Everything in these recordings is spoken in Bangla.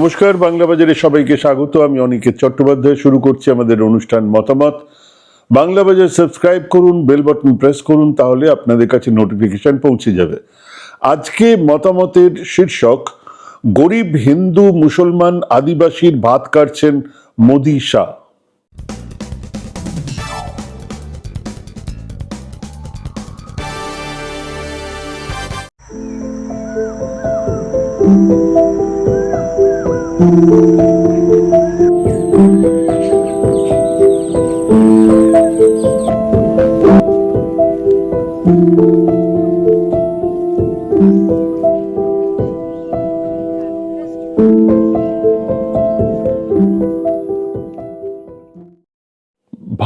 নমস্কার, বাংলা বাজারে সবাইকে স্বাগত। আমি অনিকেত চট্টোপাধ্যায়। শুরু করছি আমাদের অনুষ্ঠান মতামত। বাংলা বাজার সাবস্ক্রাইব করুন, বেল বাটন প্রেস করুন, তাহলে আপনাদের কাছে নোটিফিকেশন পৌঁছে যাবে। আজকে মতামতের শীর্ষক, গরিব হিন্দু মুসলমান আদিবাসীর ভাত কাটছেন মোদি শাহ।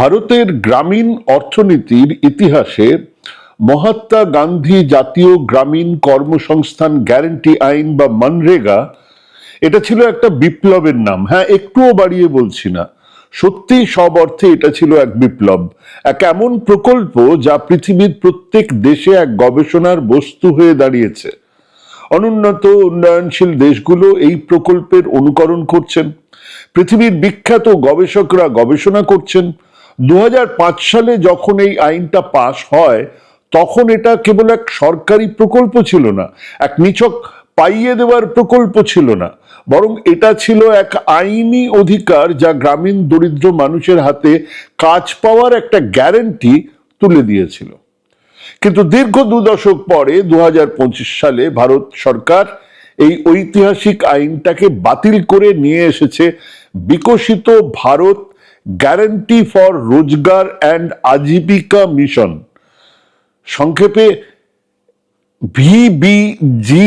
ভারতের গ্রামীণ অর্থনীতির ইতিহাসে মহাত্মা গান্ধী জাতীয় গ্রামীণ কর্মসংস্থান গ্যারান্টি আইন বা মনরেগা, এটা ছিল একটা বিপ্লবের নাম। হ্যাঁ, একটুও বাড়িয়ে বলছি না, সত্যি সব অর্থে এটা ছিল এক বিপ্লব, এক এমন প্রকল্প যা পৃথিবীর প্রত্যেক দেশে এক গবেষণার বস্তু হয়ে দাঁড়িয়েছে। অনুন্নত উন্নয়নশীল দেশগুলো এই প্রকল্পের অনুকরণ করছেন, পৃথিবীর বিখ্যাত গবেষকরা গবেষণা করছেন। 2005 সালে যখন এই আইনটা পাশ হয়, তখন এটা কেবল এক সরকারি প্রকল্প ছিল না, এক নিছক পাইয়ে দেওয়ার প্রকল্প ছিল না, বরং এটা ছিল এক আইনি অধিকার যা গ্রামীণ দরিদ্র মানুষের হাতে কাজ পাওয়ার একটা গ্যারান্টি তুলে দিয়েছিল। কিন্তু দীর্ঘ 2 দশক পরে 2025 সালে ভারত সরকার এই ঐতিহাসিক আইনটাকে বাতিল করে নিয়ে এসেছে বিকশিত ভারত গ্যারান্টি ফর রোজগার অ্যান্ড আজীবিকা মিশন, সংক্ষেপে ভিবিজি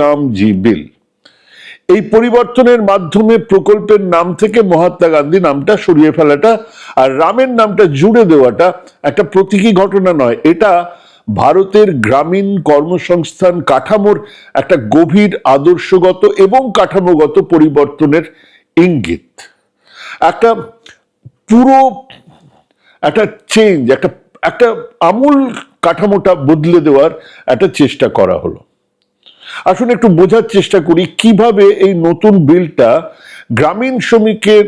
রামজি বিল। এই পরিবর্তনের মাধ্যমে প্রকল্পের নাম থেকে মহাত্মা গান্ধী নামটা সরিয়ে ফেলাটা আর রামের নামটা জুড়ে দেওয়াটা একটা প্রতীকী ঘটনা নয়, এটা ভারতের গ্রামীণ কর্মসংস্থান কাঠামোর একটা গভীর আদর্শগত এবং কাঠামোগত পরিবর্তনের ইঙ্গিত। একটা পুরো একটা চেঞ্জ, একটা আমূল কাঠামোটা বদলে দেওয়ার একটা চেষ্টা করা হলো। আসুন একটু বোঝার চেষ্টা করি কিভাবে এই নতুন বিলটা গ্রামীণ শ্রমিকের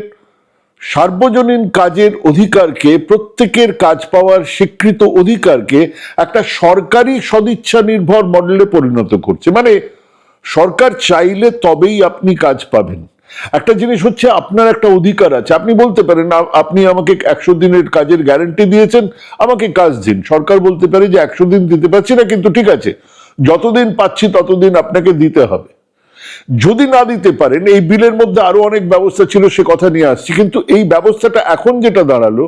সার্বজনীন কাজের অধিকারকে, প্রত্যেকের কাজ পাওয়ার স্বীকৃত অধিকারকে একটা সরকারি সদিচ্ছা নির্ভর মডেলে পরিণত করছে। মানে সরকার চাইলে তবেই আপনি কাজ পাবেন। একটা জিনিস হচ্ছে, আপনার একটা অধিকার আছে, আপনি বলতে পারেন আপনি আমাকে 100 দিনের কাজের গ্যারান্টি দিয়েছেন, আমাকে কাজ দিন। সরকার বলতে পারে যে 100 দিন দিতে পারছি না, কিন্তু ঠিক আছে, যতদিন পাচ্ছি ততদিন আপনাকে দিতে হবে। যদি না দিতে পারেন, এই বিলের মধ্যে আরো অনেক ব্যবস্থা ছিল, সে কথা নিয়ে আসছি, কিন্তু এই ব্যবস্থাটা এখন যেটা দাঁড়ালো,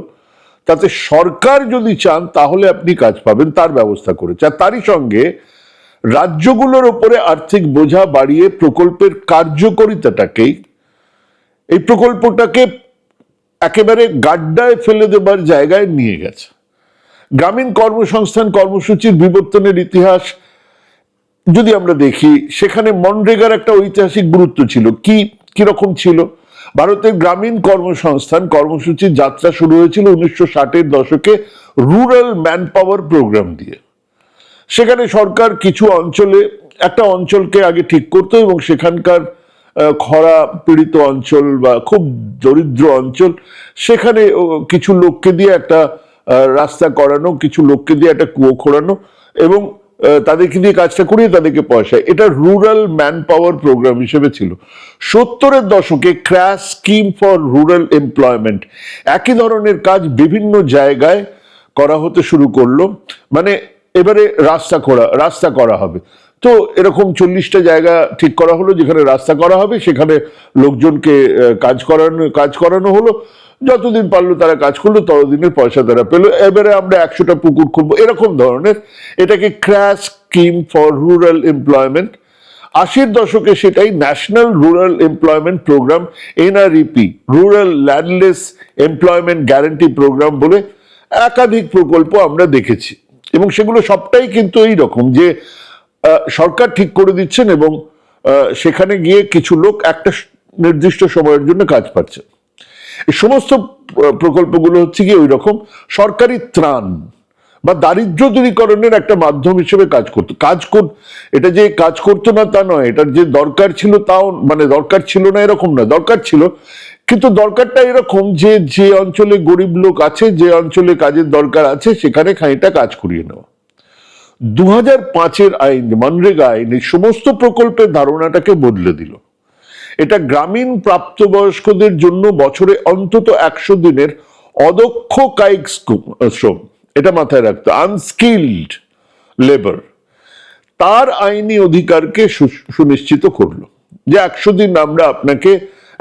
তাতে সরকার যদি চান তাহলে আপনি কাজ পাবেন, তার ব্যবস্থা করেছে। আর তারই সঙ্গে রাজ্যগুলোর উপরে আর্থিক বোঝা বাড়িয়ে প্রকল্পের কার্যকারিতাটাকেই, এই প্রকল্পটাকে একেবারে গাড্ডায় ফেলে দেবার জায়গায় নিয়ে গেছে। গ্রামীণ কর্মসংস্থান কর্মসূচির বিবর্তনের ইতিহাস যদি আমরা দেখি, সেখানে মনরেগার একটা ঐতিহাসিক গুরুত্ব ছিল। কিরকম ছিল? ভারতের গ্রামীণ কর্মসংস্থান কর্মসূচির যাত্রা শুরু হয়েছিল 1960-এর দশকে রুরাল ম্যান পাওয়ার প্রোগ্রাম দিয়ে। সেখানে সরকার কিছু অঞ্চলে, একটা অঞ্চলকে আগে ঠিক করতো এবং সেখানকার খরা পীড়িত অঞ্চল বা খুব দরিদ্র অঞ্চল, সেখানে কিছু লোককে দিয়ে একটা রাস্তা করানো, কিছু লোককে দিয়ে একটা কুয়ো খোঁড়ানো এবং তাদেরকে দিয়ে কাজটা করিয়ে তাদেরকে পয়সা, এটা রুরাল ম্যান পাওয়ার প্রোগ্রাম হিসেবে ছিল। 70-এর দশকে crash scheme for rural employment, একই ধরনের কাজ বিভিন্ন জায়গায় করা হতে শুরু করলো। মানে এবারে রাস্তা করা হবে, তো এরকম 40টা জায়গা ঠিক করা হলো যেখানে রাস্তা করা হবে, সেখানে লোকজনকে কাজ করানো হলো, যতদিন পারলো তারা কাজ করলো, ততদিনের পয়সা তারা পেলো। এবারে আমরা 100টা পুকুর খুঁড়বো, এরকম ধরনের, এটাকে crash scheme for rural employment. 80-এর দশকে সেটাই national rural employment programme, NREP, rural landless employment guarantee programme বলে একাধিক প্রকল্প আমরা দেখেছি। এবং সেগুলো সবটাই কিন্তু এই রকম যে সরকার ঠিক করে দিচ্ছেন এবং সেখানে গিয়ে কিছু লোক একটা নির্দিষ্ট সময়ের জন্য কাজ পাচ্ছে। এই সমস্ত প্রকল্পগুলো হচ্ছে কি ওই রকম সরকারি ত্রাণ, বা দারিদ্র দূরীকরণের একটা মাধ্যম হিসেবে এটা যে কাজ করতো না তা নয়, এটার যে দরকার ছিল তাও, মানে দরকার ছিল না এরকম না, দরকার ছিল, কিন্তু দরকারটা এরকম যে যে অঞ্চলে গরিব লোক আছে, যে অঞ্চলে কাজের দরকার আছে, সেখানে খানিকটা কাজ করিয়ে নেওয়া। 2005-এর আইন, মনরেগা আইন, এই সমস্ত প্রকল্পের ধারণাটাকে বদলে দিল। এটা গ্রামীণ প্রাপ্তবয়স্কদের জন্য বছরে অন্তত 100 দিনের অদক্ষ কায়িক শ্রম, এটা মাথায় রাখতে, আনস্কিল্ড লেবার, তার আইনি অধিকারকে সুনিশ্চিত করলো যে 100 দিন আমরা আপনাকে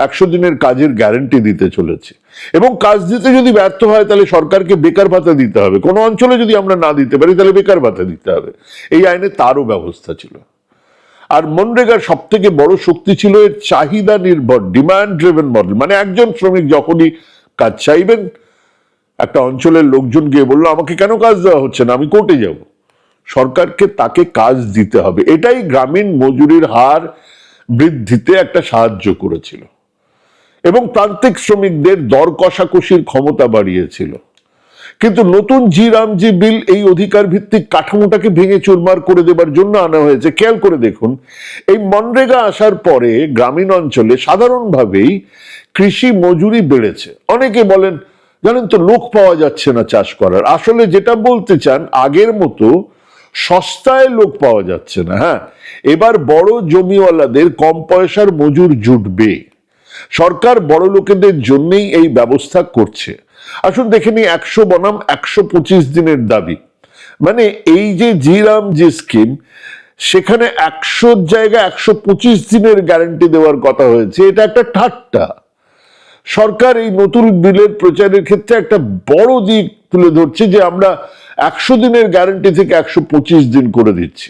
100 দিনের কাজের গ্যারান্টি দিতে চলেছি, এবং কাজ দিতে যদি ব্যর্থ হয় তাহলে সরকারকে বেকার ভাতা দিতে হবে, কোনো অঞ্চলে যদি আমরা না দিতে পারি তাহলে বেকার ভাতা দিতে হবে। এই আইনে তারও ব্যবস্থা ছিল। আর মনরেগার সব থেকে বড় শক্তি ছিল এর চাহিদা নির্ভর, ডিমান্ড ড্রিভেন মডেল। মানে একজন শ্রমিক যখনই কাজ চাইবেন, একটা অঞ্চলের লোকজন গিয়ে বললো আমাকে কেন কাজ দেওয়া হচ্ছে না, আমি কোর্টে যাব, সরকারকে তাকে কাজ দিতে হবে। এটাই গ্রামীণ মজুরির হার বৃদ্ধিতে একটা সাহায্য করেছিল এবং প্রান্তিক শ্রমিকদের দর কষাকষির ক্ষমতা বাড়িয়েছিল। কিন্তু নতুন জি রামজি বিল এই অধিকার ভিত্তিক কাঠামোটাকে ভেঙে চুরমার করে দেবার জন্য আনা হয়েছে। খেয়াল করে দেখুন, এই মনরেগা আসার পরে গ্রামীণ অঞ্চলে সাধারণভাবেই কৃষি মজুরি বেড়েছে। অনেকে বলেন জানেন তো লোক পাওয়া যাচ্ছে না চাষ করার, আসলে যেটা বলতে চান আগের মতো সস্তায় লোক পাওয়া যাচ্ছে না। হ্যাঁ, এবার বড় জমিওয়ালাদের কম পয়সার মজুর জুটবে, সরকার বড় লোকেদের জন্যই এই ব্যবস্থা করছে। আসুন দেখে নিই 100 বনাম 125 দিনের দাবি। মানে এই যে জি রামজি স্কিম, সেখানে 100 জায়গায় 125 দিনের গ্যারান্টি দেওয়ার কথা হয়েছে, এটা একটা ঠাট্টা। সরকার এই নতুন বিলের প্রচারের ক্ষেত্রে একটা বড় দিক তুলে ধরছে যে আমরা 100 দিনের গ্যারান্টি থেকে 125 দিন করে দিচ্ছি।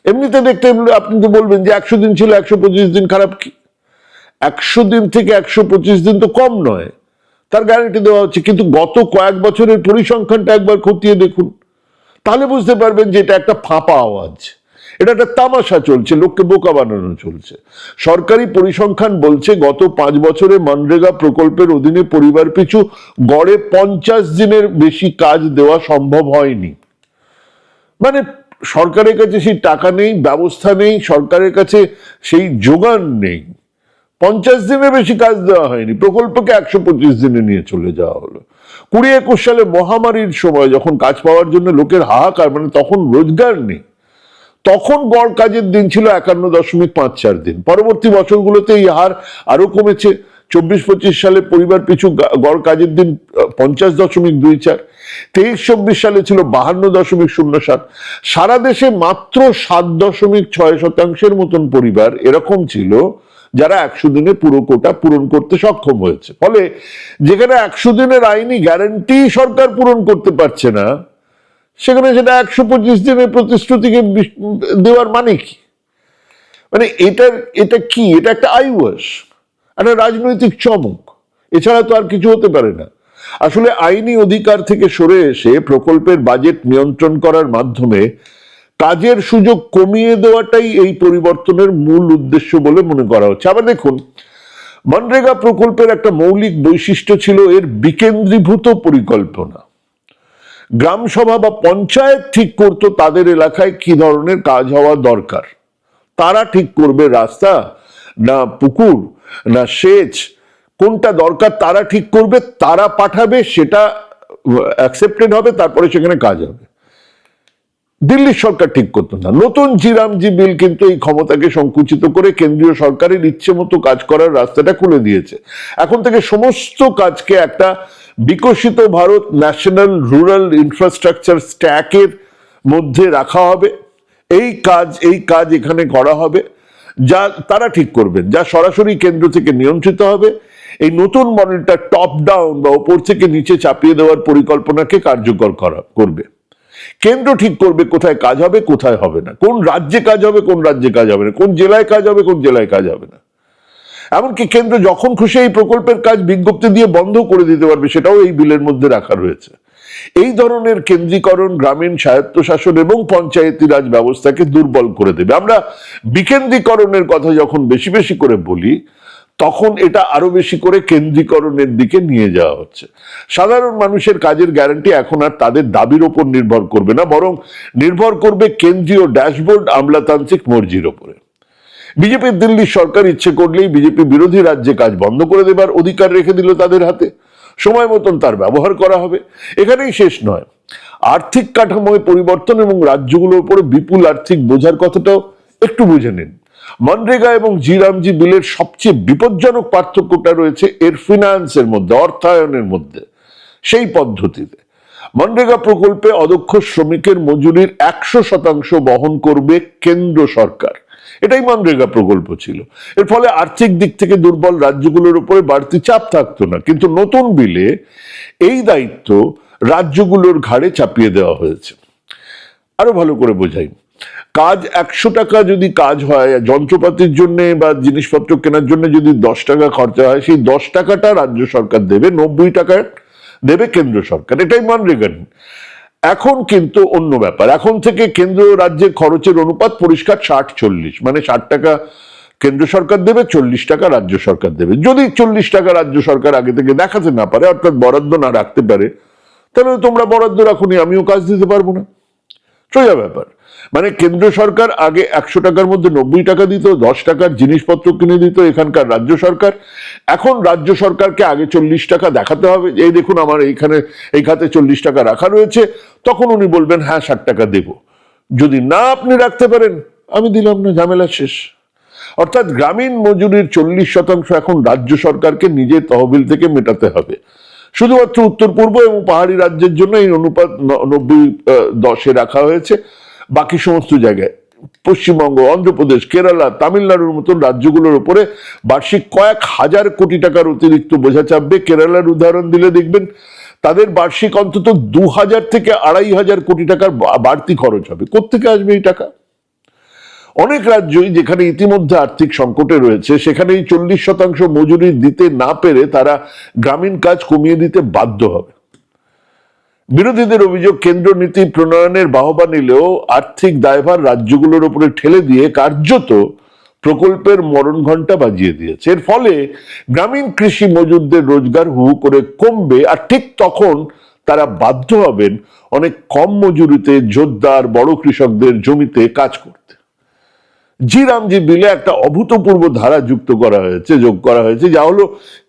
এমনিতে দেখতে আপনি তো বলবেন যে 100 দিন ছিল, 125 দিন খারাপ কি? 100 দিন থেকে 125 দিন তো কম নয়, তার গ্যারান্টি দেওয়া হচ্ছে। কিন্তু গত কয়েক বছরের পরিসংখ্যানটা একবার খতিয়ে দেখুন, তাহলে বুঝতে পারবেন যে এটা একটা ফাঁপা আওয়াজ, এটা একটা তামাশা চলছে, লোককে বোকা বানানো চলছে। সরকারি পরিসংখ্যান বলছে গত 5 বছরে মনরেগা প্রকল্পের অধীনে পরিবার পিছু গড়ে 50 দিনের বেশি কাজ দেওয়া সম্ভব হয়নি। মানে সরকারের কাছে সেই টাকা নেই, ব্যবস্থা নেই, সরকারের কাছে সেই যোগান নেই। 50 দিনের বেশি কাজ দেওয়া হয়নি, প্রকল্পকে 125 দিনে নিয়ে চলে যাওয়া হলো। 2021 সালে মহামারীর সময় যখন কাজ পাওয়ার জন্য লোকের হাহাকার, মানে তখন রোজগার নেই, তখন গড় কাজের দিন ছিল 51.54 দিন। পরবর্তী বছরগুলোতে এই হার আরো কমেছে। 24-25 সালে পরিবার পিছু গড় কাজের দিন 50.24, 23-24 সালে ছিল 52.07। সারা দেশে মাত্র 7.6% মতন পরিবার এরকম ছিল যারা 100 দিনে পুরো কোটা পূরণ করতে সক্ষম হয়েছে। ফলে যেখানে 100 দিনের আইনি গ্যারান্টি সরকার পূরণ করতে পারছে না, সেখানে সেটা 125 দিনের প্রতিশ্রুতিকে দেওয়ার মানে কি? মানে এটা কি? এটা একটা আইওয়াস, একটা রাজনৈতিক চমক, এছাড়া তো আর কিছু হতে পারে না। আসলে আইনি অধিকার থেকে সরে এসে প্রকল্পের বাজেট নিয়ন্ত্রণ করার মাধ্যমে কাজের সুযোগ কমিয়ে দেওয়াটাই এই পরিবর্তনের মূল উদ্দেশ্য বলে মনে করা হচ্ছে। আবার দেখুন, মনরেগা প্রকল্পের একটা মৌলিক বৈশিষ্ট্য ছিল এর বিকেন্দ্রীভূত পরিকল্পনা। গ্রাম সভা বা পঞ্চায়েত ঠিক করতো তাদের এলাকায় কি ধরনের কাজ হওয়া দরকার, তারা ঠিক করবে রাস্তা না পুকুর না সেচ, কোনটা দরকার তারা ঠিক করবে, তারা পাঠাবে, সেটা অ্যাকসেপ্টেড হবে, তারপরে সেখানে কাজ হবে। দিল্লির সরকার ঠিক করতো না। নতুন জি রামজি বিল কিন্তু এই ক্ষমতাকে সংকুচিত করে কেন্দ্রীয় সরকারের ইচ্ছে মতো কাজ করার রাস্তাটা খুলে দিয়েছে। এখন থেকে সমস্ত কাজকে একটা বিকশিত ভারত ন্যাশনাল রুরাল ইনফ্রাস্ট্রাকচার স্ট্যাকের মধ্যে রাখা হবে। এই কাজ এখানে করা হবে, যা তারা ঠিক করবেন, যা সরাসরি কেন্দ্র থেকে নিয়ন্ত্রিত হবে। এই নতুন মডেলটা টপ ডাউন বা ওপর থেকে নিচে চাপিয়ে দেওয়ার পরিকল্পনাকে কার্যকর করবে। কেন্দ্র ঠিক করবে কোথায় কাজ হবে, কোথায় হবে না, কোন রাজ্যে কাজ হবে, কোন রাজ্যে কাজ হবে না, কোন জেলায় কাজ হবে, কোন জেলায় কাজ হবে না। এমনকি কেন্দ্র যখন খুশি এই প্রকল্পের কাজ বিজ্ঞপ্তি দিয়ে বন্ধ করে দিতে পারবে, সেটাও এই বিলের মধ্যে রাখা রয়েছে। এই ধরনের কেন্দ্রীকরণ গ্রামীণ স্বায়ত্তশাসন এবং পঞ্চায়েতি রাজ ব্যবস্থাকে দুর্বল করে দেবে। আমরা বিকেন্দ্রীকরণের কথা যখন বেশি বেশি করে বলি, তখন এটা আরো বেশি করে কেন্দ্রীকরণের দিকে নিয়ে যাওয়া হচ্ছে। সাধারণ মানুষের কাজের গ্যারান্টি এখন আর তাদের দাবির ওপর নির্ভর করবে না, বরং নির্ভর করবে কেন্দ্রীয় ড্যাশবোর্ড আমলাতান্ত্রিক মর্জির ওপরে। বিজেপির দিল্লির সরকার ইচ্ছে করলেই বিজেপি বিরোধী রাজ্যে কাজ বন্ধ করে দেবার অধিকার রেখে দিল তাদের হাতে। সময় মতন তার ব্যবহার করা হবে। এখানেই শেষ নয়, আর্থিক কাঠামোয় পরিবর্তন এবং রাজ্যগুলোর উপরে বিপুল আর্থিক বোঝার কথাটাও একটু বুঝে নিন। মনরেগা এবং জি রামজি বিলের সবচেয়ে বিপজ্জনক পার্থক্যটা রয়েছে এর ফিনান্সের মধ্যে, অর্থায়নের মধ্যে। সেই পদ্ধতিতে মনরেগা প্রকল্পে অদক্ষ শ্রমিকের মজুরির 100% বহন করবে কেন্দ্র সরকার। এটাই মনরেগা প্রকল্প ছিল। এর ফলে আর্থিক দিক থেকে দুর্বল রাজ্যগুলোর উপরে বাড়তি চাপ থাকতো না, কিন্তু নতুন বিলে এই দায়িত্ব রাজ্যগুলোর ঘাড়ে চাপিয়ে দেওয়া হয়েছে। আরো ভালো করে বোঝাই, কাজ 100 টাকা যদি কাজ হয়, যন্ত্রপাতির জন্য বা জিনিসপত্র কেনার জন্য যদি 10 টাকা খরচা হয়, সেই 10 টাকাটা রাজ্য সরকার দেবে, 90 টাকা দেবে কেন্দ্র সরকার। এটাই মনরেগা। এখন কিন্তু অন্য ব্যাপার। এখন থেকে কেন্দ্র রাজ্যের খরচের অনুপাত পরিষ্কার 60-40, মানে 60 টাকা কেন্দ্র সরকার দেবে, 40 টাকা রাজ্য সরকার দেবে। যদি 40 টাকা রাজ্য সরকার আগে থেকে দেখাতে না পারে, অর্থাৎ বরাদ্দ না রাখতে পারে, তাহলে তোমরা বরাদ্দ রাখুনি, আমিও কাজ দিতে পারবো না। সোজা ব্যাপার। মানে কেন্দ্র সরকার আগে 100 টাকার মধ্যে 90 টাকা দিত, 10 টাকার জিনিসপত্র কিনে দিত এখানকার রাজ্য সরকার। এখন রাজ্য সরকারকে আগে 40 টাকা দেখাতে হবে, এই দেখুন আমার এইখানে এই খাতে 40 টাকা রাখা রয়েছে। তখন উনি বলবেন হ্যাঁ 60 টাকা দেব। যদি না আপনি রাখতে পারেন, আমি দিলাম না, ঝামেলা শেষ। অর্থাৎ গ্রামীণ মজুরির 40% এখন রাজ্য সরকারকে নিজের তহবিল থেকে মেটাতে হবে। শুধুমাত্র উত্তর পূর্ব এবং পাহাড়ি রাজ্যের জন্য এই অনুপাত 90-10-এ রাখা হয়েছে। বাকি সমস্ত জায়গায় পশ্চিমবঙ্গ, অন্ধ্রপ্রদেশ, কেরালা, তামিলনাড়ুর মতন রাজ্যগুলোর উপরে বার্ষিক কয়েক হাজার কোটি টাকার অতিরিক্ত বোঝা চাপবে। কেরালার উদাহরণ দিলে দেখবেন তাদের বার্ষিক অন্তত 2000 থেকে 2500 কোটি টাকার বাড়তি খরচ হবে। কোত্থেকে আসবে এই টাকা? অনেক রাজ্যই যেখানে ইতিমধ্যে আর্থিক সংকটে রয়েছে, সেখানে এই 40% মজুরি দিতে না পেরে তারা গ্রামীণ কাজ কমিয়ে দিতে বাধ্য হবে। বিরোধীদের অভিযোগ, কেন্দ্র নীতি প্রণয়নের বাহবা নিলেও আর্থিক দায়ভার রাজ্যগুলোর উপরে ঠেলে দিয়ে কার্যত প্রকল্পের মরণ ঘণ্টা বাজিয়ে দিয়েছে। এর ফলে গ্রামীণ কৃষি মজুরদের রোজগার হু হু করে কমবে, আর ঠিক তখন তারা বাধ্য হবেন অনেক কম মজুরিতে জোরদার বড় কৃষকদের জমিতে কাজ করতে। জি রামজি বিলে একটা অভূতপূর্ব ধারা যোগ করা হয়েছে, যা হলো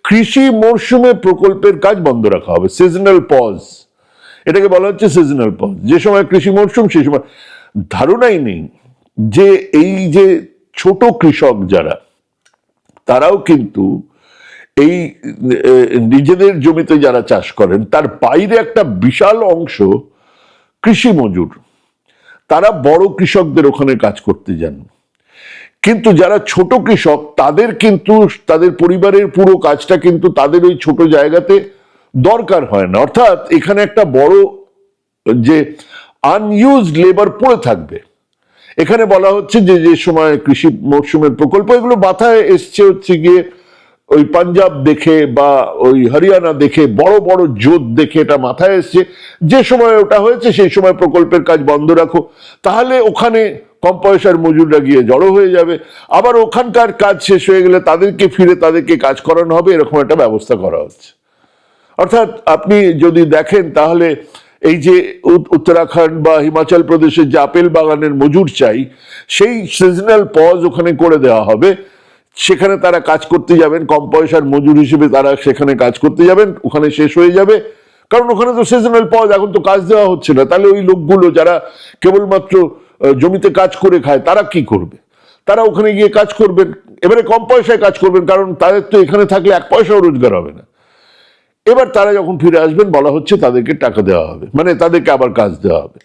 কৃষি মরশুমে প্রকল্পের কাজ বন্ধ রাখা হবে। সিজনাল পজ, এটাকে বলা হচ্ছে সিজনাল পজ। যে সময় কৃষি মরশুম, সেই সময় ধারণাই নেই যে এই যে ছোট কৃষক যারা, তারাও কিন্তু এই নিজেদের জমিতে যারা চাষ করেন, তার বাইরে একটা বিশাল অংশ কৃষি মজুর, তারা বড় কৃষকদের ওখানে কাজ করতে যান। কিন্তু যারা ছোট কৃষক, তাদের কিন্তু তাদের পরিবারের পুরো কাজটা কিন্তু তাদের ওই ছোট জায়গাতে দরকার হয় না। অর্থাৎ এখানে একটা বড় যে আনইউজড লেবার পড়ে থাকবে। এখানে বলা হচ্ছে যে যে সময় কৃষি মরশুমের প্রকল্প, এগুলো মাথায় এসছে হচ্ছে গিয়ে ওই পাঞ্জাব দেখে বা ওই হরিয়ানা দেখে, বড় বড় জোট দেখে এটা মাথায় এসছে। যে সময় ওটা হয়েছে সেই সময় প্রকল্পের কাজ বন্ধ রাখো, তাহলে ওখানে কম পয়সার মজুররা গিয়ে জড়ো হয়ে যাবে। আবার ওখানকার কাজ শেষ হয়ে গেলে তাদেরকে ফিরে তাদেরকে কাজ করানো হবে, এরকম একটা ব্যবস্থা করা হচ্ছে। অর্থাৎ আপনি যদি দেখেন তাহলে এই যে উত্তরাখণ্ড বা হিমাচল প্রদেশের যে আপেল বাগানের মজুর চাই, সেই সিজনাল পজ ওখানে করে দেওয়া হবে। সেখানে তারা কাজ করতে যাবেন, কম পয়সার মজুর হিসেবে তারা সেখানে কাজ করতে যাবেন, ওখানে শেষ হয়ে যাবে। কারণ ওখানে তো সিজনাল পজ, এখন তো কাজ দেওয়া হচ্ছে না। তাহলে ওই লোকগুলো যারা কেবলমাত্র জমিতে কাজ করে খায়, তারা কি করবে? তারা ওখানে গিয়ে কাজ করবেন, এবারে কম পয়সায় কাজ করবেন, কারণ তাদের তো এখানে থাকলে 1 পয়সাও রোজগার হবে না। এবার তারা যখন ফিরে আসবেন, বলা হচ্ছে তাদেরকে টাকা দেওয়া হবে, মানে তাদেরকে আবার কাজ দেওয়া হবে।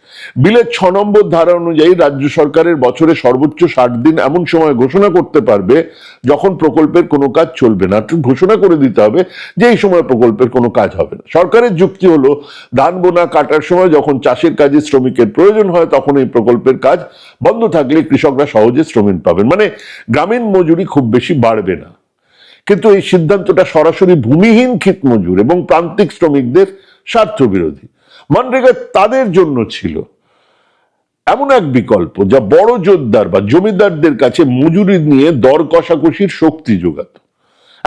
বিলের 6 নম্বর ধারা অনুযায়ী রাজ্য সরকারের বছরে সর্বোচ্চ 60 দিন এমন সময় ঘোষণা করতে পারবে যখন প্রকল্পের কোনো কাজ চলবে না। ঘোষণা করে দিতে হবে যে এই সময় প্রকল্পের কোনো কাজ হবে না। সরকারের যুক্তি হলো, ধান বোনা কাটার সময় যখন চাষের কাজে শ্রমিকের প্রয়োজন হয়, তখন এই প্রকল্পের কাজ বন্ধ থাকলে কৃষকরা সহজে শ্রমিক পাবেন, মানে গ্রামীণ মজুরি খুব বেশি বাড়বে না। কিন্তু এই সিদ্ধান্তটা সরাসরি ভূমিহীন ক্ষেত মজুর এবং প্রান্তিক শ্রমিকদের স্বার্থ বিরোধী। মনরেগা তাদের জন্য ছিল এমন এক বিকল্প যা বড় জোরদার বা জমিদারদের কাছে মজুরি নিয়ে দর কষাকষির শক্তি যোগাত।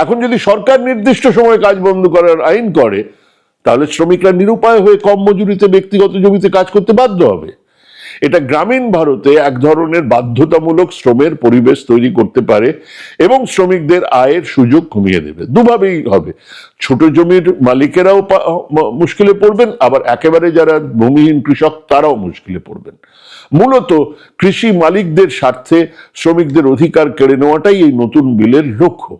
এখন যদি সরকার নির্দিষ্ট সময় কাজ বন্ধ করার আইন করে, তাহলে শ্রমিকরা নিরুপায় হয়ে কম মজুরিতে ব্যক্তিগত জমিতে কাজ করতে বাধ্য হবে। এটা গ্রামীণ ভারতে এক ধরনের বাধ্যতামূলক শ্রমের পরিবেশ তৈরি করতে পারে এবং শ্রমিকদের আয়ের সুযোগ কমিয়ে দেবে। দুভাবেই হবে, ছোট জমির মালিকেরাও মুশকিলে পড়বেন, আবার একেবারে যারা ভূমিহীন কৃষক তারাও মুশকিলে পড়বেন। মূলত কৃষি মালিকদের স্বার্থে শ্রমিকদের অধিকার কেড়ে নেওয়াটাই এই নতুন বিলের লক্ষ্য।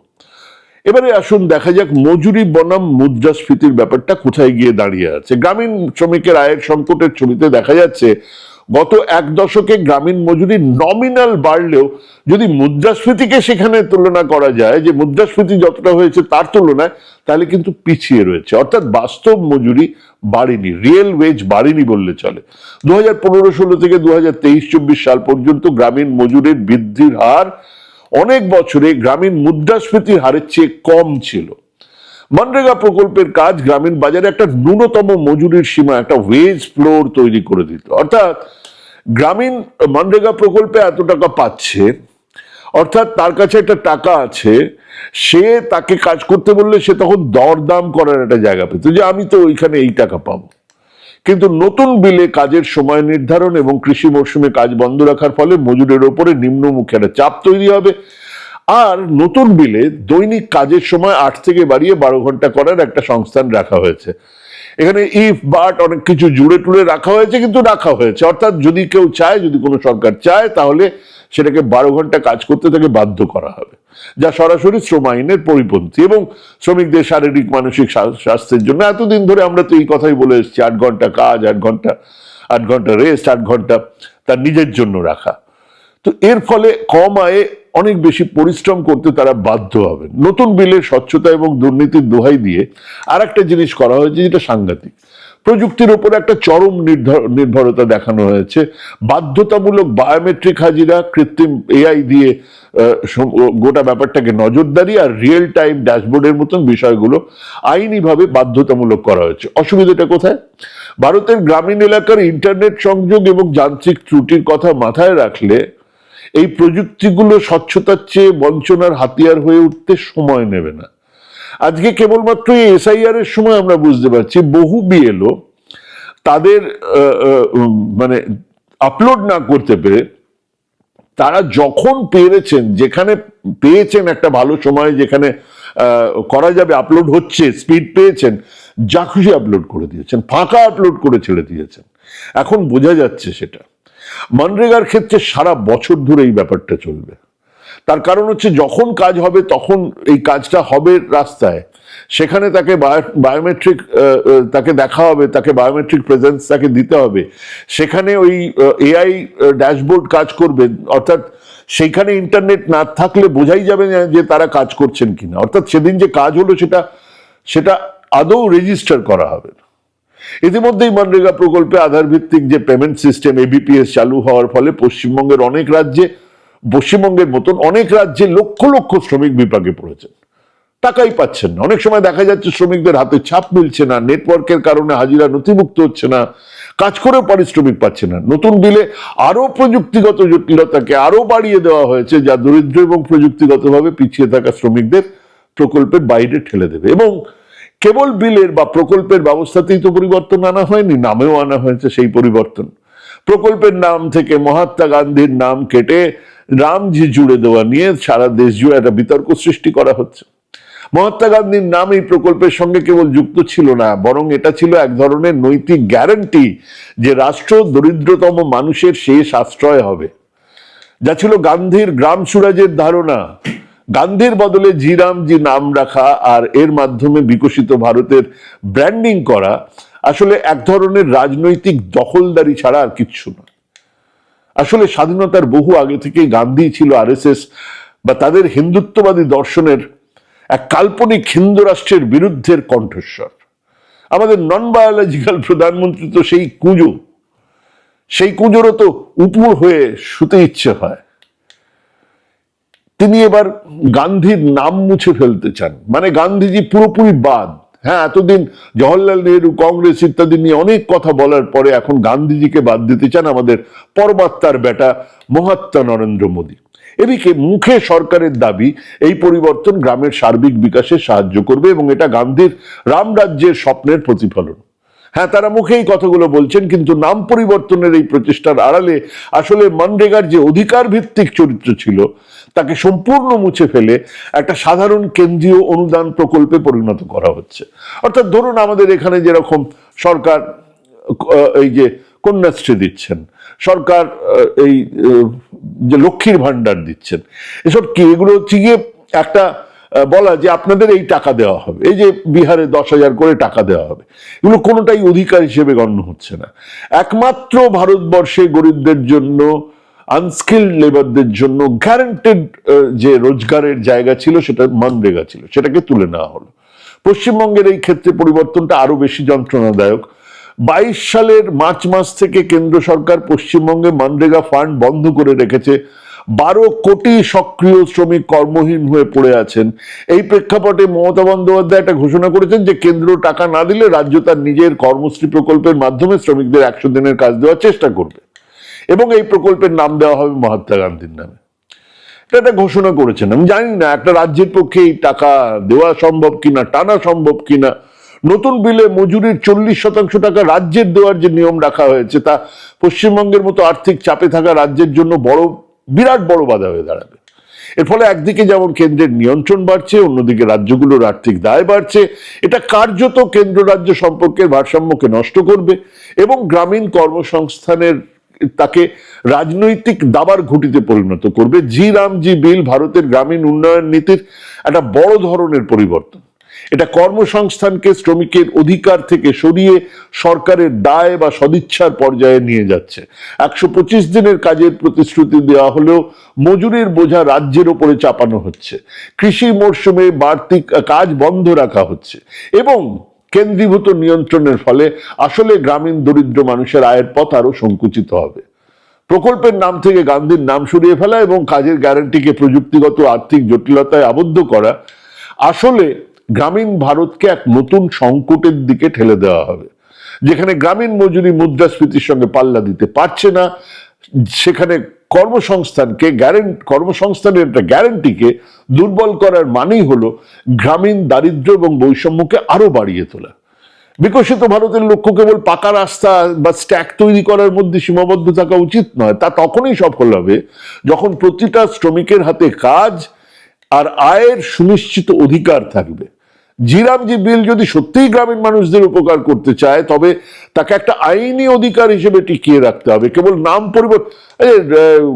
এবারে আসুন দেখা যাক মজুরি বনাম মুদ্রাস্ফীতির ব্যাপারটা কোথায় গিয়ে দাঁড়িয়ে আছে। গ্রামীণ শ্রমিকের আয়ের সংকটের ছবিতে দেখা যাচ্ছে গত এক দশকে গ্রামীণ মজুরি নমিনাল বাড়লেও যদি মুদ্রাস্ফীতিকে সেখানে তুলনা করা যায়, যে মুদ্রাস্ফীতি যতটা হয়েছে তার তুলনায়, তাহলে কিন্তু পিছিয়ে রয়েছে। অর্থাৎ বাস্তব মজুরি বাড়েনি, রিয়েল ওয়েজ বাড়েনি বললে চলে। 2015-16 থেকে 2023-24 সাল পর্যন্ত গ্রামীণ মজুরির বৃদ্ধির হার অনেক বছরে গ্রামীণ মুদ্রাস্ফীতির হারের চেয়ে কম ছিল। মনরেগা প্রকল্পের কাজ গ্রামীণ বাজারে একটা ন্যূনতম মজুরির সীমা, একটা ওয়েজ ফ্লোর তৈরি করে দিত। অর্থাৎ গ্রামীণ মনরেগা প্রকল্পে এত টাকা পাচ্ছে, অর্থাৎ তার কাছে একটা টাকা আছে, সে তাকে কাজ করতে বললে সে তখন দরদাম করার একটা জায়গা পেত, যে আমি তো ওইখানে এই টাকা পাবো। কিন্তু নতুন বিলে কাজের সময় নির্ধারণ এবং কৃষি মৌসুমে কাজ বন্ধ রাখার ফলে মজুরের ওপরে নিম্নমুখী একটা চাপ তৈরি হবে। আর নতুন বিলে দৈনিক কাজের সময় 8 থেকে বাড়িয়ে 12 ঘন্টা করার একটা সংস্থান রাখা হয়েছে। এখানে ইফ বাট অনেক কিছু জুড়ে টুড়ে রাখা হয়েছে, কিন্তু রাখা হয়েছে। অর্থাৎ যদি কেউ চায়, যদি কোনো সরকার চায়, তাহলে সেটাকে 12 ঘন্টা কাজ করতে তাকে বাধ্য করা হবে, যা সরাসরি শ্রম আইনের পরিপন্থী এবং শ্রমিকদের শারীরিক মানসিক স্বাস্থ্যের জন্য। এতদিন ধরে আমরা তো এই কথাই বলে এসেছি, 8 ঘন্টা কাজ, 8 ঘন্টা রেস্ট, 8 ঘন্টা তার নিজের জন্য রাখা। তো এর ফলে কম আয়ে অনেক বেশি পরিশ্রম করতে তারা বাধ্য হবেন। নতুন বিলের স্বচ্ছতা এবং দুর্নীতির দোহাই দিয়ে আর একটা জিনিস করা হয়েছে যেটা সাংঘাতিক। প্রযুক্তির উপর একটা চরম নির্ভরতা দেখানো হয়েছে। বাধ্যতামূলক বায়োমেট্রিক হাজিরা, কৃত্রিম এআই দিয়ে গোটা ব্যাপারটাকে নজরদারি আর রিয়েল টাইম ড্যাশবোর্ডের মতন বিষয়গুলো আইনিভাবে বাধ্যতামূলক করা হয়েছে। অসুবিধাটা কোথায়? ভারতের গ্রামীণ এলাকার ইন্টারনেট সংযোগ এবং যান্ত্রিক ত্রুটির কথা মাথায় রাখলে এই প্রযুক্তিগুলো স্বচ্ছতার চেয়ে বঞ্চনার হাতিয়ার হয়ে উঠতে সময় নেবে না। আজকে কেবলমাত্র এই এসআইআর এর সময় আমরা বুঝতে পারছি বহু বিএলও তাদের মানে আপলোড না করতে পেরে, তারা যখন পেরেছেন, যেখানে পেয়েছেন একটা ভালো সময় যেখানে করা যাবে, আপলোড হচ্ছে, স্পিড পেয়েছেন, যা খুশি আপলোড করে দিয়েছেন, ফাঁকা আপলোড করে ছেড়ে দিয়েছেন। এখন বোঝা যাচ্ছে সেটা মনরেগার ক্ষেত্রে সারা বছর ধরে এই ব্যাপারটা চলবে। তার কারণ হচ্ছে যখন কাজ হবে তখন এই কাজটা হবে রাস্তায়, সেখানে তাকে বায়োমেট্রিক তাকে দেখা হবে, তাকে বায়োমেট্রিক প্রেজেন্স তাকে দিতে হবে, সেখানে ওই এআই ড্যাশবোর্ড কাজ করবে। অর্থাৎ সেইখানে ইন্টারনেট না থাকলে বোঝাই যাবে না যে তারা কাজ করছেন কিনা। অর্থাৎ সেদিন যে কাজ হলো সেটা আদৌ রেজিস্টার করা হবে না। ইতিমধ্যেই মনরেগা প্রকল্পে আধার ভিত্তিক যে পেমেন্ট সিস্টেম এবিপিএস চালু হওয়ার ফলে পশ্চিমবঙ্গের মতন অনেক রাজ্যে লক্ষ লক্ষ শ্রমিক বিপাকে পড়েছেন, টাকাই পাচ্ছেন না। অনেক সময় দেখা যাচ্ছে শ্রমিকদের হাতে ছাপ মিলছে না, নেটওয়ার্কের কারণে হাজিরা নথিভুক্ত হচ্ছে না, কাজ করেও পারিশ্রমিক পাচ্ছে না। নতুন বিলে আরো প্রযুক্তিগত জটিলতাকে আরো বাড়িয়ে দেওয়া হয়েছে, যা দরিদ্র এবং প্রযুক্তিগতভাবে পিছিয়ে থাকা শ্রমিকদের প্রকল্পের বাইরে ঠেলে দেবে। এবং কেবল বিলের বা প্রকল্পের ব্যবস্থাতেই তো পরিবর্তন আনা হয়নি, নামেও আনা হয়েছে সেই পরিবর্তন। প্রকল্পের নাম থেকে মহাত্মা গান্ধীর নাম কেটে রামজি জুড়ে দেওয়া নিয়ে সারা দেশ জুড়ে একটা বিতর্ক সৃষ্টি করা হচ্ছে। মহাত্মা গান্ধীর নাম এই প্রকল্পের সঙ্গে কেবল যুক্ত ছিল না, বরং এটা ছিল এক ধরনের নৈতিক গ্যারান্টি যে রাষ্ট্র দরিদ্রতম মানুষের শেষ আশ্রয় হবে, যা ছিল গান্ধীর গ্রাম সুরাজের ধারণা। গান্ধীর বদলে জি রামজি নাম রাখা আর এর মাধ্যমে বিকশিত ভারতের ব্র্যান্ডিং করা আসলে এক ধরনের রাজনৈতিক দখলদারি ছাড়া আর কিচ্ছু না। আসলে স্বাধীনতার বহু আগে থেকেই গান্ধী ছিল আরএসএস বা তাদের হিন্দুত্ববাদী দর্শনের এক কাল্পনিক হিন্দু রাষ্ট্রের বিরুদ্ধের কণ্ঠস্বর। আমাদের নন বায়োলজিক্যাল প্রধানমন্ত্রী তো সেই কুঁজোরও তো উপুর হয়ে শুতে ইচ্ছে হয়। তিনি এবার গান্ধীর নাম মুছে ফেলতে চান, মানে গান্ধীজি পুরোপুরি বাদ। হ্যাঁ, এতদিন জওহরলাল নেহরু, কংগ্রেস ইত্যাদি নিয়ে অনেক কথা বলার পরে এখন গান্ধীজিকে বাদ দিতে চান আমাদের পরমাত্মার বেটা মহাত্মা নরেন্দ্র মোদী। এদিকে মুখে সরকারের দাবি এই পরিবর্তন গ্রামের সার্বিক বিকাশে সাহায্য করবে এবং এটা গান্ধীর রামরাজ্যের স্বপ্নের প্রতিফলন। হ্যাঁ, তারা মুখে এই কথাগুলো বলছেন, কিন্তু নাম পরিবর্তনের এই প্রচেষ্টার আড়ালে আসলে মনরেগার যে অধিকার ভিত্তিক চরিত্র ছিল তাকে সম্পূর্ণ মুছে ফেলে একটা সাধারণ কেন্দ্রীয় অনুদান প্রকল্পে পরিণত করা হচ্ছে। অর্থাৎ ধরুন আমাদের এখানে যেরকম সরকার এই যে কন্যাশ্রী দিচ্ছেন, সরকার এই যে লক্ষ্মীর ভান্ডার দিচ্ছেন, এসব কি এগুলো হচ্ছে গিয়ে একটা বলা যে আপনাদের এই টাকা দেওয়া হবে, এই যে বিহারে 10,000 করে টাকা দেওয়া হবে, এগুলো কোনোটাই অধিকার হিসেবে গণ্য হচ্ছে না। একমাত্র ভারতবর্ষে গরিবদের জন্য, আনস্কিল্ড লেবারদের জন্য গ্যারান্টেড যে রোজগারের জায়গা ছিল সেটা মনরেগা ছিল, সেটাকে তুলে নেওয়া হলো। পশ্চিমবঙ্গের এই ক্ষেত্রে পরিবর্তনটা আরো বেশি যন্ত্রণাদায়ক। 22 সালের মার্চ মাস থেকে কেন্দ্র সরকার পশ্চিমবঙ্গে মনরেগা ফান্ড বন্ধ করে রেখেছে। 12 কোটি সক্রিয় শ্রমিক কর্মহীন হয়ে পড়ে আছেন। এই প্রেক্ষাপটে মমতা বন্দ্যোপাধ্যায় একটা ঘোষণা করেছেন যে কেন্দ্র টাকা না দিলে রাজ্য তার নিজের কর্মশ্রী প্রকল্পের মাধ্যমে শ্রমিকদের 100 দিনের কাজ দেওয়ার চেষ্টা করবে এবং এই প্রকল্পের নাম দেওয়া হবে মহাত্মা গান্ধীর নামে। এটা ঘোষণা করেছেন। আমি জানি না একটা রাজ্যের পক্ষে এই টাকা দেওয়া সম্ভব কিনা, টানা সম্ভব কিনা। নতুন বিলে মজুরির 40% টাকা রাজ্যের দেওয়ার যে নিয়ম রাখা হয়েছে তা পশ্চিমবঙ্গের মতো আর্থিক চাপে থাকা রাজ্যের জন্য বিরাট বড় বাধা হয়ে দাঁড়াবে। এর ফলে একদিকে যেমন কেন্দ্রের নিয়ন্ত্রণ বাড়ছে, অন্যদিকে রাজ্যগুলোর আর্থিক দায় বাড়ছে। এটা কার্যত কেন্দ্র রাজ্য সম্পর্কের ভারসাম্যকে নষ্ট করবে এবং গ্রামীণ কর্মসংস্থানের তাকে রাজনৈতিক দাবার ঘুঁটিতে পরিণত করবে। জি রামজি বিল ভারতের গ্রামীণ উন্নয়ন নীতির একটা বড় ধরনের পরিবর্তন। এটা কর্মসংস্থানকে শ্রমিকের অধিকার থেকে সরিয়ে সরকারের দায় বা সদিচ্ছার পর্যায়ে নিয়ে যাচ্ছে। 125 দিনের কাজের প্রতিশ্রুতি দেওয়া হলেও মজুরির বোঝা রাজ্যের উপরে চাপানো হচ্ছে। কৃষি মরশুমে বাড়তি কাজ বন্ধ রাখা হচ্ছে এবং কেন্দ্রীভূত নিয়ন্ত্রণের ফলে আসলে গ্রামীণ দরিদ্র মানুষের আয়ের পথ আরো সংকুচিত হবে। প্রকল্পের নাম থেকে গান্ধীর নাম সরিয়ে ফেলা এবং কাজের গ্যারান্টিকে প্রযুক্তিগত আর্থিক জটিলতায় আবদ্ধ করা আসলে গ্রামীণ ভারতকে এক নতুন সংকটের দিকে ঠেলে দেওয়া হবে, যেখানে গ্রামীণ মজুরি মুদ্রাস্ফীতির সঙ্গে পাল্লা দিতে পারছে না। সেখানে কর্মসংস্থানের একটা গ্যারান্টিকে দুর্বল করার মানেই হলো গ্রামীণ দারিদ্র্য এবং বৈষম্যকে আরো বাড়িয়ে তোলা। বিকশিত ভারতের লক্ষ্য কেবল পাকা রাস্তা বা স্ট্যাক তৈরি করার মধ্যে সীমাবদ্ধ থাকা উচিত নয়। তা তখনই সফল হবে যখন প্রতিটা শ্রমিকের হাতে কাজ আর আয়ের সুনিশ্চিত অধিকার থাকবে। জি রামজি বিল যদি সত্যিই গ্রামীণ মানুষদের উপকার করতে চায় তবে তাকে একটা আইনি অধিকার হিসেবে টিকিয়ে রাখতে হবে। কেবল নাম পরিবর্তন,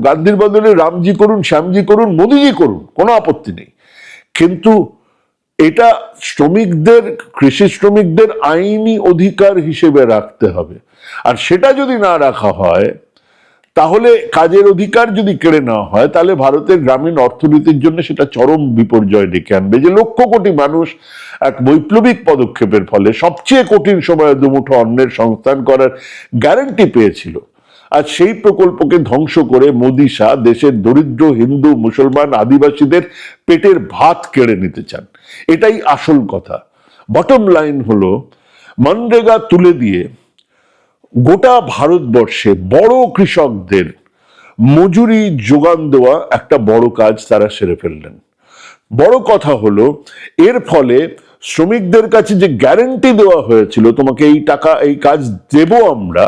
গান্ধীর বদলে রামজি করুন, শ্যামজি করুন, মোদিজি করুন, কোনো আপত্তি নেই, কিন্তু এটা কৃষি শ্রমিকদের আইনি অধিকার হিসেবে রাখতে হবে। আর সেটা যদি না রাখা হয়, তাহলে কাজের অধিকার যদি কেড়ে নেওয়া হয়, তাহলে ভারতের গ্রামীণ অর্থনীতির জন্য সেটা চরম বিপর্যয় ডেকে আনবে। যে লক্ষ কোটি মানুষ এক বৈপ্লবিক পদক্ষেপের ফলে সবচেয়ে কঠিন সময়ে দুমুঠো অন্নের সংস্থান করার গ্যারান্টি পেয়েছিল, আজ সেই প্রকল্পকে ধ্বংস করে মোদি শাহ দেশের দরিদ্র হিন্দু, মুসলমান, আদিবাসীদের পেটের ভাত কেড়ে নিতে চান। এটাই আসল কথা। বটম লাইন হলো, মনরেগা তুলে দিয়ে গোটা ভারতবর্ষে বড় কৃষকদের মজুরি যোগান দেওয়া একটা বড় কাজ তারা সেরে ফেললেন। বড় কথা হলো, এর ফলে শ্রমিকদের কাছে যে গ্যারান্টি দেওয়া হয়েছিল তোমাকে এই টাকা এই কাজ দেব আমরা,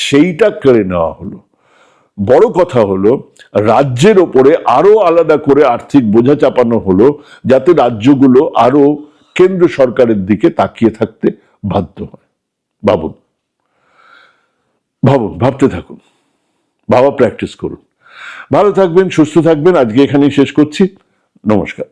সেইটা কেড়ে নেওয়া হলো। বড় কথা হলো, রাজ্যের ওপরে আরো আলাদা করে আর্থিক বোঝা চাপানো হলো, যাতে রাজ্যগুলো আরো কেন্দ্র সরকারের দিকে তাকিয়ে থাকতে বাধ্য হয়। ভাবতে থাকুন, ভাবা প্র্যাকটিস করুন। ভালো থাকবেন, সুস্থ থাকবেন। আজকে এখানেই শেষ করছি। নমস্কার।